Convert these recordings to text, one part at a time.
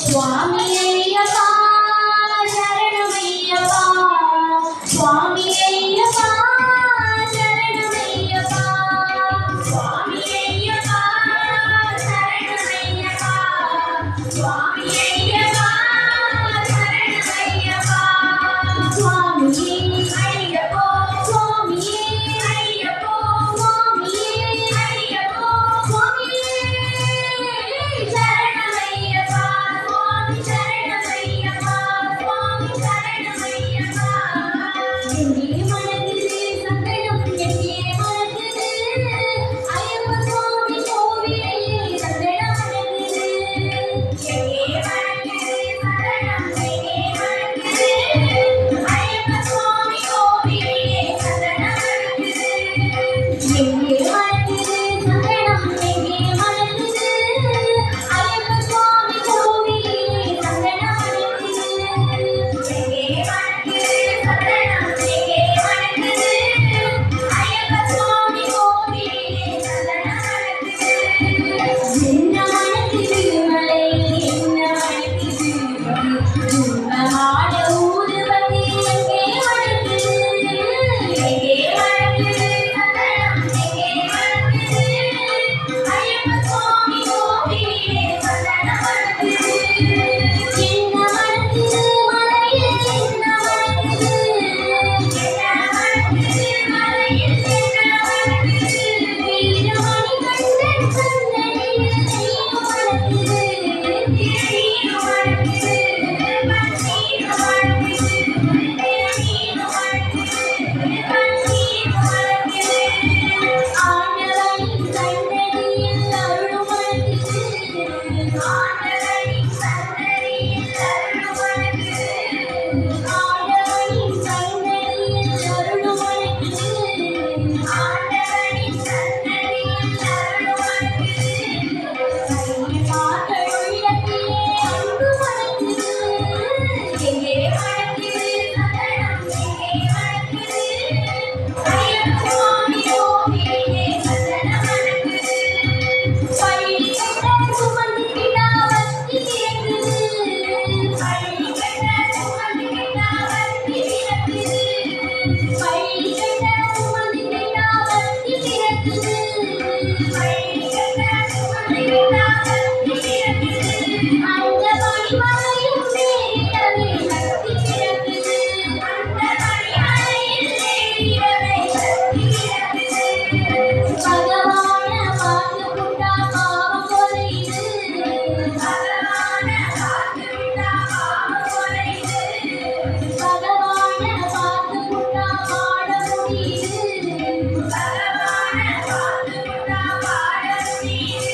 சுவாமி ஐயப்பா சரணமையப்பா சுவாமி ஐயப்பா சரணமையப்பா சுவாமி ஐயப்பா சரணமையப்பா சுவாமி ஐயப்பா சரணமையப்பா சுவாமி ஐயப்போ சுவாமி ஐயப்போ சுவாமி ஐயப்போ சுவாமி சரணமையப்பா சுவாமி சரணமையப்பா சுவாமி சரணமையப்பா எங்கே மனதிலே சங்கடம் எங்கே மனதிலே ஐயப்ப சுவாமி கோவிலே சங்கடம் மனதிலே எங்கே மனதிலே சரணம் எங்கே மனதிலே ஐயப்ப சுவாமி கோவிலே சங்கடம் மனதிலே எங்கே மனதிலே சங்கடம் எங்கே மனதிலே ஐயப்ப சுவாமி கோவிலே சங்கடம் மனதிலே எங்கே மனதிலே சங்கடம் எங்கே மனதிலே ஐயப்ப சுவாமி கோவிலே சங்கடம் மனதிலே என்ன மனதிலே மலை என்ன மனதிலே துன்பமான ஊதுபதி எங்கே மனதிலே எங்கே மனதிலே சங்கடம் எங்கே மனதிலே ஐயப்ப சுவாமி கோவிலே சங்கடம் மனதிலே என்ன மனதிலே மலையில் என்ன மனதிலே என்ன மனதிலே மலையில் என்ன மனதிலே வீரமணி கண்டன் சந்தனியில் நீயும் மனதிலே நீயும் மனதிலே நீயும் மனதிலே நீயும் மனதிலே ஆண்டவனின் சன்னதியில் அருளும் மனதிலே ஆண்டவனின் சன்னதியில் அருளும் மனதிலே ஆண்டவனின் சன்னதியில் அருளும் மனதிலே ஆண்டவனின் சன்னதியில் அருளும் மனதிலே பார்த்த உள்ளத்திலே அன்பு மனதிலே எங்கே மனதிலே சரணம் எங்கே மனதிலே ஐயப்ப சுவாமி கோவிலே சரணம் மனதிலே பள்ளி கட்ட சுமந்து கிட்டா வத்தி பிறக்குது பள்ளி கட்ட சுமந்து கிட்டா வத்தி பிறக்குது பள்ளி கட்ட சுமந்து கிட்டா வத்தி பிறக்குது பள்ளி கட்ட சுமந்து கிட்டா வத்தி பிறக்குது அந்த பணிமலையும் நேரிடவே சக்தி பிறக்குது அந்த பணிமலையில் நேரிடவே சக்தி பிறக்குது பகவான பார்த்துக்கிட்டா பாவம் குறையுது பகவான பார்த்துக்கிட்டா பாவம் குறையுது பகவான பார்த்துக்கிட்டா பாட முடியுது பகவான பார்த்துக்கிட்டா பாட முடியுது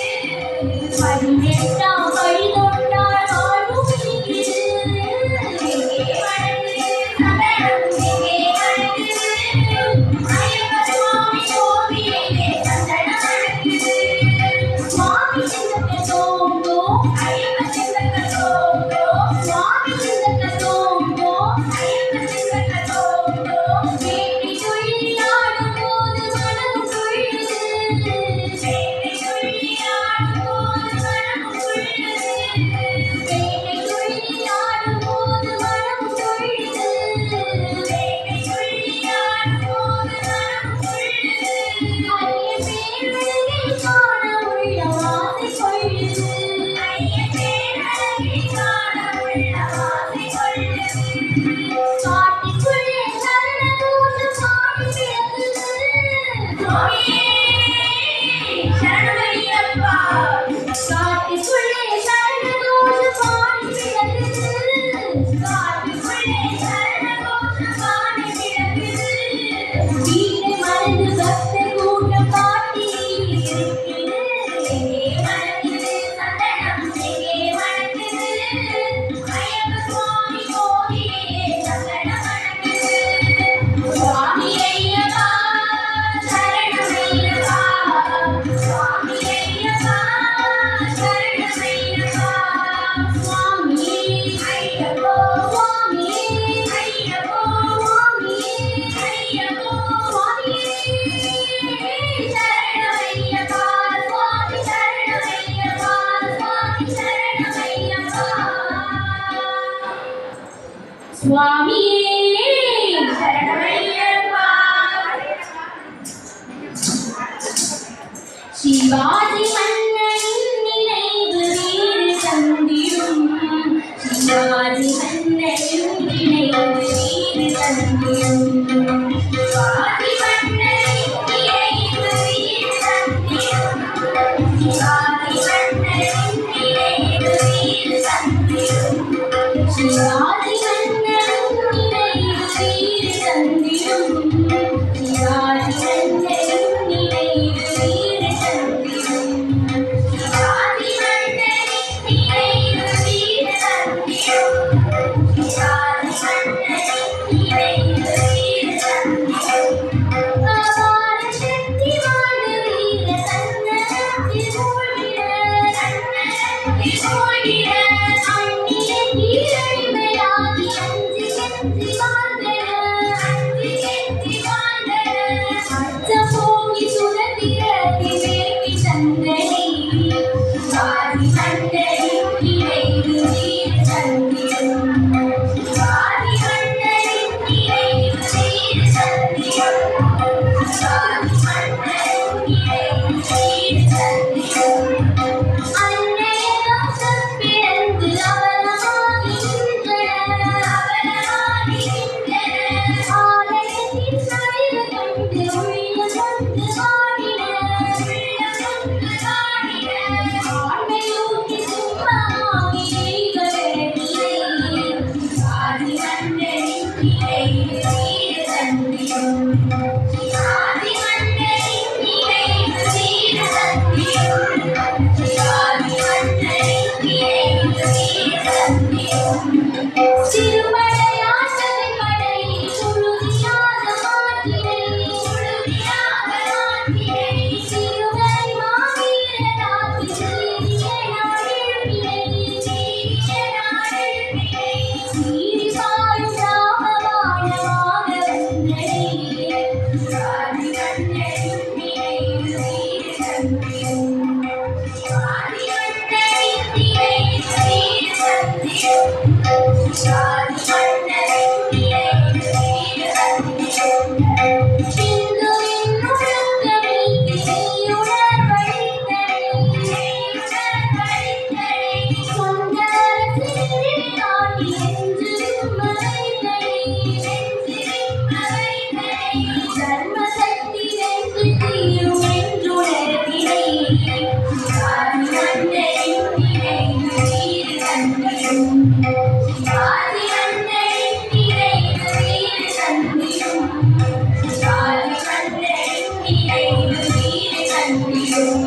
18ஆம் படி தொட்டால் வாழ்வும் இருக்கிறது எங்கே மனதிலே சங்கடம் எங்கே மனதிலே ஐயப்ப சுவாமி கோவிலே சங்கடம் மனதிலே சுவாமி சிந்தக்க தோம்போ ஐயப்ப சிந்தக்க தோம்போ சுவாமி சிந்தக்க தோம்போ ஐயப்ப சிந்தக்க தோம்போ வேட்டி துள்ளி ஆடும் போது மனம் துள்ளுது வேட்டி துள்ளி ஆடும் போது மனம் துள்ளுது வேட்டி துள்ளி ஆடும் போது மனம் துள்ளுது வேட்டி துள்ளி ஆடும் போது மனம் துள்ளுது ஐய பேரழகை காண உள்ள ஆசை கொள்ளுது ஐய பேரழகை காண உள்ள ஆசை கொள்ளுது காட்டுக்குள்ளே சரணதூது பாடி பிறக்குது சுவாமியே சரணமையப்பா காட்டுக்குள்ளே சரணதூது பாடி பிறக்குது காட்டுக்குள்ளே சரணதூது பாடி பிறக்குது வீணை மறந்து பக்தர் கூட்டம் பாட்டி இருக்குது எங்கே மனதிலே சந்தனம் எங்கே மனதிலே ஐயப்ப சுவாமி கோவிலே சந்தனம் மனதிலே சுவாமி ஐயப்பா சரணமையப்பா சுவாமி ஐயப்பா சரணமையப்பா சுவாமியே சிவாஜி மன்னனின் நினைவு வீடு தந்திடும் சிவாஜி மன்னனின் நினைவு வீடு தந்திடும் சிவாஜி மன்னனின் நினைவு வீடு தந்திடும் சிவாஜி மன்னனின் நினைவு வீடு தந்திடும் சிவாஜி மன்னனின் நினைவு வீடு தந்திடும் சிவாஜி மன்னனின் நினைவு வீடு தந்திடும் சிவாஜி மன்னனின் நினைவு வீடு தந்திடும் சிவாஜி மன்னனின் நினைவு வீடு தந்திடும் அபார சக்தி வாழ்க வீர தன்னலத்தில் மூழ்கிட தன்னலத்தில் மூழ்கிட அந்நிய கீழடிமையாகி அஞ்சி கெஞ்சி வாழ்ந்தன அஞ்சி கெஞ்சி வாழ்ந்தன அச்சம் போகி சுதந்திரத்தை வேண்டி தந்தனை சிவாஜி மன்னனின் நினைவு வீடு தந்திடும் சிவாஜி மன்னனின் நினைவு வீடு தந்திடும் சிவாஜி மன்னனின் நினைவு வீடு தந்திடும் அன்னையகம் பிறந்து அவலமாகின்றன ஆலயத்தின் சரிவு கண்டு உள்ளம் வந்து வாடின ஆண்மையூட்டி சும்மாகி எய்களடியே சிவாஜி மன்னனின் நினைவு வீடு தந்திடும் சிவாஜி மன்னனின் நினைவு வீடு தந்திடும் சிவாஜி மன்னனின் நினைவு வீடு தந்திடும் சிறுபடையாற்றலின் படையை உறுதியாக மாற்றினை உறுதியாக மாற்றினை சிறுவரை மாவீரராக்கி சீரிய நாடெழுப்பினை சீரிய நாடெழுப்பினை சீறி பாயும் ராமபாணமாக வந்தனை சிவாஜி மன்னனின் நினைவு வீடு தந்திடும் சிவாஜி மன்னனின் நினைவு வீடு தந்திடும் சிவாஜி மன்னனின் நினைவு வீடு தந்திடும் சிந்துவின் முழக்கமிட்டு மெய்யுணர் வழித்தனை மெய்யுணர் வழித்தனை சுந்தர சிறில் நாட்டி நெஞ்சிலும் மறைத்தனை நெஞ்சிலும் மறைத்தனை தர்ம சக்தி வென்று தீரும் என்றுணர்த்தினை சிவாஜி மன்னனின் நினைவு வீடு தந்திடும் சிவாஜி மன்னனின் நினைவு வீடு தந்திடும் சிவாஜி மன்னனின் நினைவு வீடு தந்திடும்